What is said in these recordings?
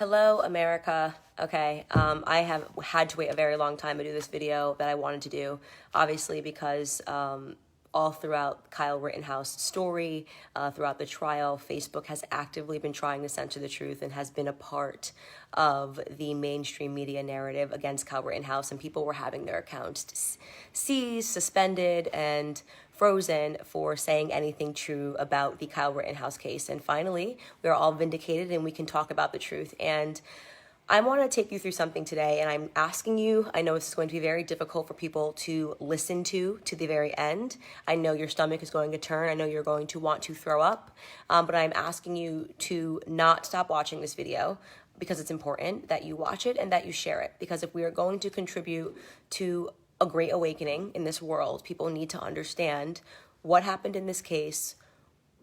Hello, America. Okay, I have had to wait a very long time to do this video that I wanted to do, obviously because all throughout Kyle Rittenhouse's story, throughout the trial, Facebook has actively been trying to censor the truth and has been a part of the mainstream media narrative against Kyle Rittenhouse, and people were having their accounts seized, suspended, and frozen for saying anything true about the Kyle Rittenhouse case. And finally, we are all vindicated and we can talk about the truth. And I want to take you through something today, and I'm asking you, I know it's going to be very difficult for people to listen to the very end. I know your stomach is going to turn. I know you're going to want to throw up, but I'm asking you to not stop watching this video because it's important that you watch it and that you share it. Because if we are going to contribute to a great awakening in this world, people need to understand what happened in this case,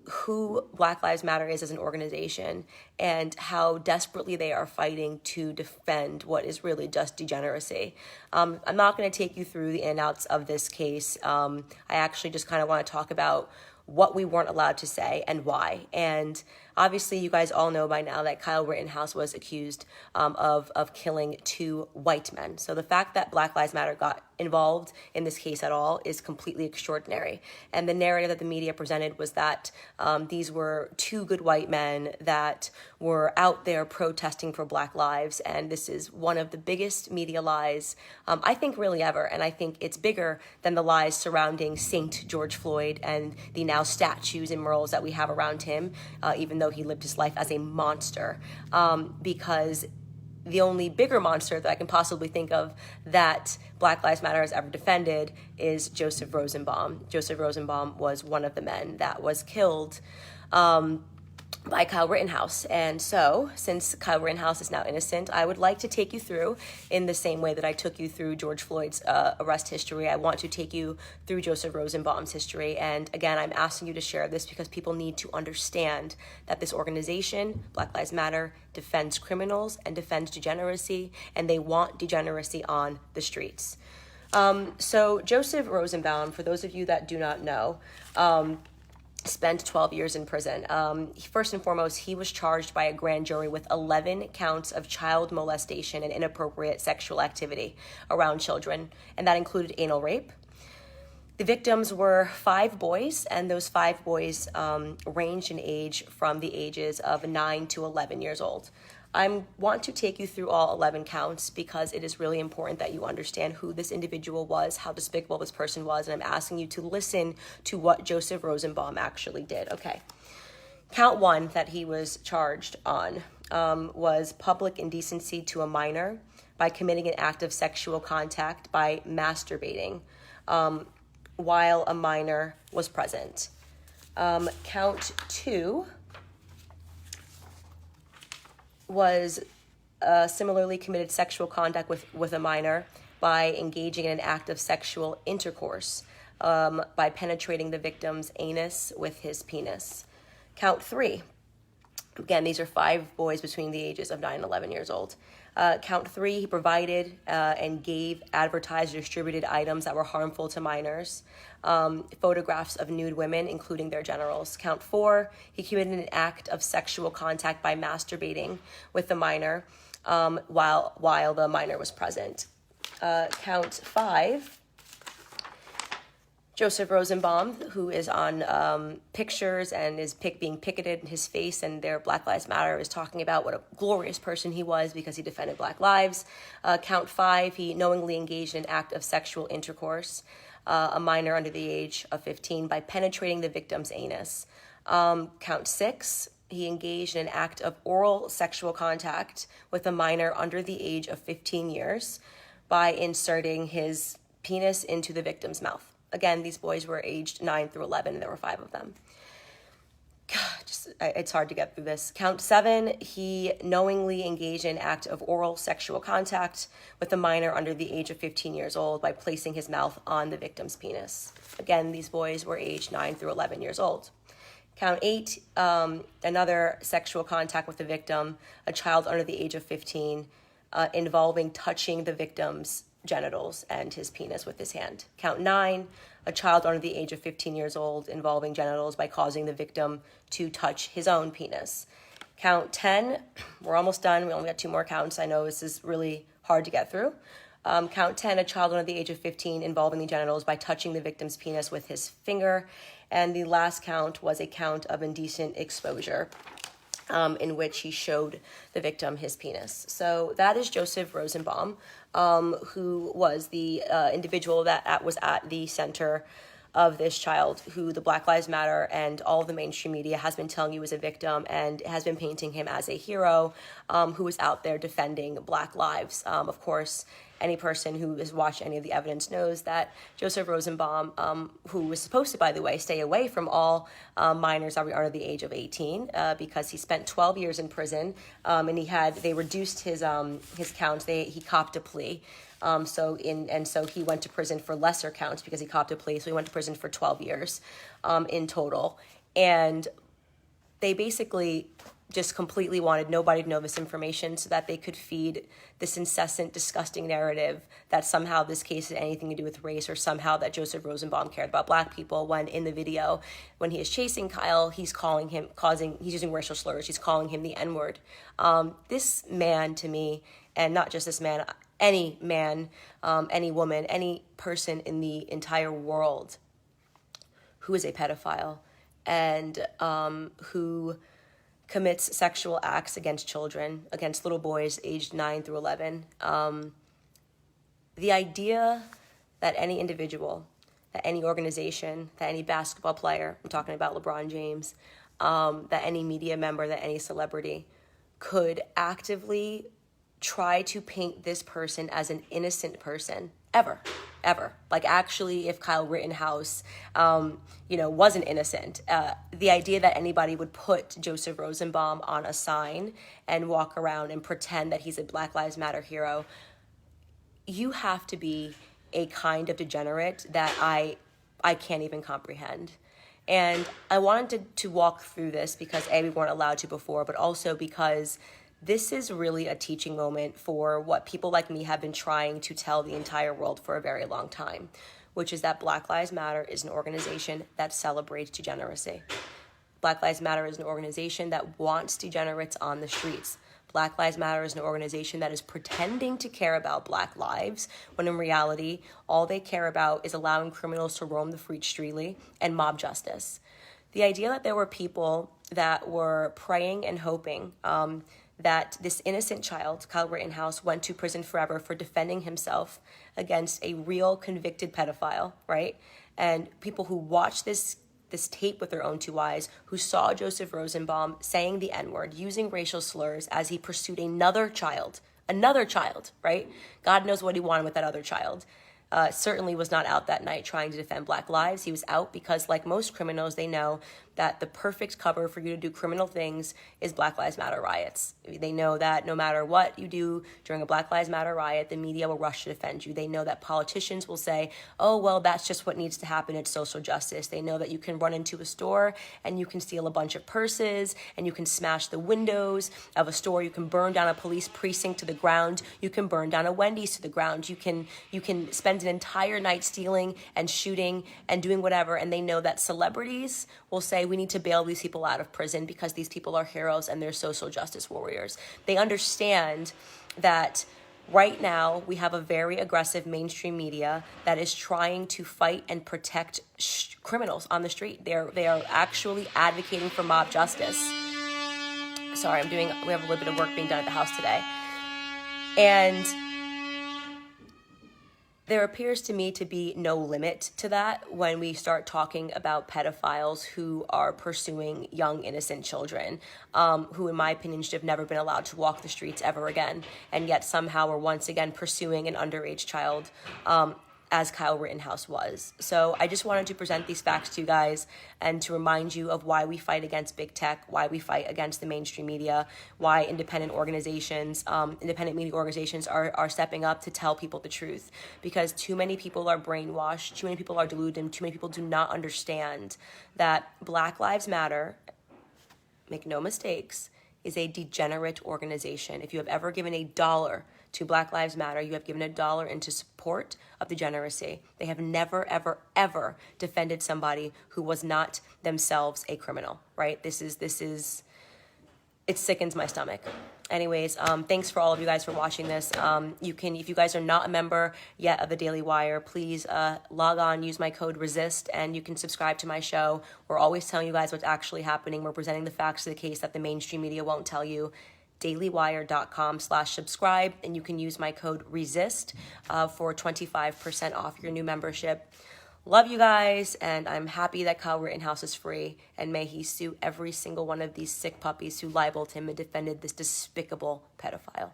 who Black Lives Matter is as an organization, and how desperately they are fighting to defend what is really just degeneracy. I'm not going to take you through the in and outs of this case. I actually just kind of want to talk about what we weren't allowed to say and why. And obviously, you guys all know by now that Kyle Rittenhouse was accused of killing two white men. So the fact that Black Lives Matter got involved in this case at all is completely extraordinary. And the narrative that the media presented was that these were two good white men that were out there protesting for Black lives. And this is one of the biggest media lies, I think, really ever. And I think it's bigger than the lies surrounding Saint George Floyd and the now statues and murals that we have around him, even though he lived his life as a monster, because the only bigger monster that I can possibly think of that Black Lives Matter has ever defended is Joseph Rosenbaum. Joseph Rosenbaum was one of the men that was killed by Kyle Rittenhouse. And so, since Kyle Rittenhouse is now innocent, I would like to take you through, in the same way that I took you through George Floyd's arrest history, I want to take you through Joseph Rosenbaum's history. And again, I'm asking you to share this because people need to understand that this organization, Black Lives Matter, defends criminals and defends degeneracy, and they want degeneracy on the streets. So Joseph Rosenbaum, for those of you that do not know, spent 12 years in prison. First and foremost, he was charged by a grand jury with 11 counts of child molestation and inappropriate sexual activity around children, and that included anal rape. The victims were 5 boys, and those 5 boys ranged in age from the ages of 9 to 11 years old. I want to take you through all 11 counts because it is really important that you understand who this individual was, how despicable this person was, and I'm asking you to listen to what Joseph Rosenbaum actually did. Okay. Count 1 that he was charged on was public indecency to a minor by committing an act of sexual contact by masturbating while a minor was present. Count 2 was similarly committed sexual contact with a minor by engaging in an act of sexual intercourse by penetrating the victim's anus with his penis. Count 3. Again, these are 5 boys between the ages of 9 and 11 years old. Count 3, he provided and gave, advertised, distributed items that were harmful to minors, photographs of nude women, including their genitals. Count 4, he committed an act of sexual contact by masturbating with the minor while the minor was present. Count 5, Joseph Rosenbaum, who is on pictures and is being picketed in his face, and their Black Lives Matter is talking about what a glorious person he was because he defended Black lives. Count 5, he knowingly engaged in an act of sexual intercourse, a minor under the age of 15, by penetrating the victim's anus. Count 6, he engaged in an act of oral sexual contact with a minor under the age of 15 years by inserting his penis into the victim's mouth. Again, these boys were aged 9 through 11, and there were 5 of them. God, it's hard to get through this. Count 7, he knowingly engaged in an act of oral sexual contact with a minor under the age of 15 years old by placing his mouth on the victim's penis. Again, these boys were aged 9 through 11 years old. Count 8, another sexual contact with the victim, a child under the age of 15, involving touching the victim's genitals and his penis with his hand. Count 9, a child under the age of 15 years old involving genitals by causing the victim to touch his own penis. Count 10, we're almost done. We only got 2 more counts. I know this is really hard to get through. Count 10, a child under the age of 15 involving the genitals by touching the victim's penis with his finger. And the last count was a count of indecent exposure, in which he showed the victim his penis. So that is Joseph Rosenbaum, who was the individual that was at the center of this child, who the Black Lives Matter and all of the mainstream media has been telling you is a victim and has been painting him as a hero, who is out there defending Black lives. Of course, any person who has watched any of the evidence knows that Joseph Rosenbaum, who was supposed to, by the way, stay away from all minors that were under the age of 18, because he spent 12 years in prison, and they reduced his counts. He copped a plea. So he went to prison for lesser counts because he copped a plea. So he went to prison for 12 years in total. And they basically just completely wanted nobody to know this information so that they could feed this incessant, disgusting narrative that somehow this case had anything to do with race, or somehow that Joseph Rosenbaum cared about Black people, when in the video, when he is chasing Kyle, he's using racial slurs. He's calling him the N-word. This man, to me, and not just this man, any woman, any person in the entire world who is a pedophile and who commits sexual acts against children, against little boys aged 9 through 11. The idea that any individual, that any organization, that any basketball player, I'm talking about LeBron James, that any media member, that any celebrity could actively try to paint this person as an innocent person, ever. Like, actually, if Kyle Rittenhouse, wasn't innocent, the idea that anybody would put Joseph Rosenbaum on a sign and walk around and pretend that he's a Black Lives Matter hero, you have to be a kind of degenerate that I can't even comprehend. And I wanted to walk through this because, A, we weren't allowed to before, but also because this is really a teaching moment for what people like me have been trying to tell the entire world for a very long time, which is that Black Lives Matter is an organization that celebrates degeneracy. Black Lives Matter is an organization that wants degenerates on the streets. Black Lives Matter is an organization that is pretending to care about Black lives, when in reality, all they care about is allowing criminals to roam the streets freely and mob justice. The idea that there were people that were praying and hoping that this innocent child, Kyle Rittenhouse, went to prison forever for defending himself against a real convicted pedophile, right? And people who watched this tape with their own 2 eyes, who saw Joseph Rosenbaum saying the N-word, using racial slurs as he pursued another child, right? God knows what he wanted with that other child. Certainly was not out that night trying to defend Black lives. He was out because, like most criminals, they know that the perfect cover for you to do criminal things is Black Lives Matter riots. They know that no matter what you do during a Black Lives Matter riot, the media will rush to defend you. They know that politicians will say, oh, well, that's just what needs to happen. It's social justice. They know that you can run into a store and you can steal a bunch of purses and you can smash the windows of a store. You can burn down a police precinct to the ground. You can burn down a Wendy's to the ground. You can spend an entire night stealing and shooting and doing whatever. And they know that celebrities will say, we need to bail these people out of prison because these people are heroes and they're social justice warriors. They understand that right now we have a very aggressive mainstream media that is trying to fight and protect criminals on the street. They are actually advocating for mob justice. Sorry, we have a little bit of work being done at the house today. And there appears to me to be no limit to that when we start talking about pedophiles who are pursuing young, innocent children, who, in my opinion, should have never been allowed to walk the streets ever again, and yet somehow are once again pursuing an underage child, as Kyle Rittenhouse was. So I just wanted to present these facts to you guys and to remind you of why we fight against big tech, why we fight against the mainstream media, why independent media organizations are stepping up to tell people the truth. Because too many people are brainwashed, too many people are deluded, and too many people do not understand that Black Lives Matter, make no mistakes, is a degenerate organization. If you have ever given $1 to Black Lives Matter, you have given $1 into support of degeneracy. They have never, ever, ever defended somebody who was not themselves a criminal, right? This is it sickens my stomach. Anyways, thanks for all of you guys for watching this. You can, if you guys are not a member yet of the Daily Wire, please log on, use my code RESIST, and you can subscribe to my show. We're always telling you guys what's actually happening. We're presenting the facts of the case that the mainstream media won't tell you. dailywire.com/subscribe, and you can use my code RESIST for 25% off your new membership. Love you guys, and I'm happy that Kyle Rittenhouse is free, and may he sue every single one of these sick puppies who libeled him and defended this despicable pedophile.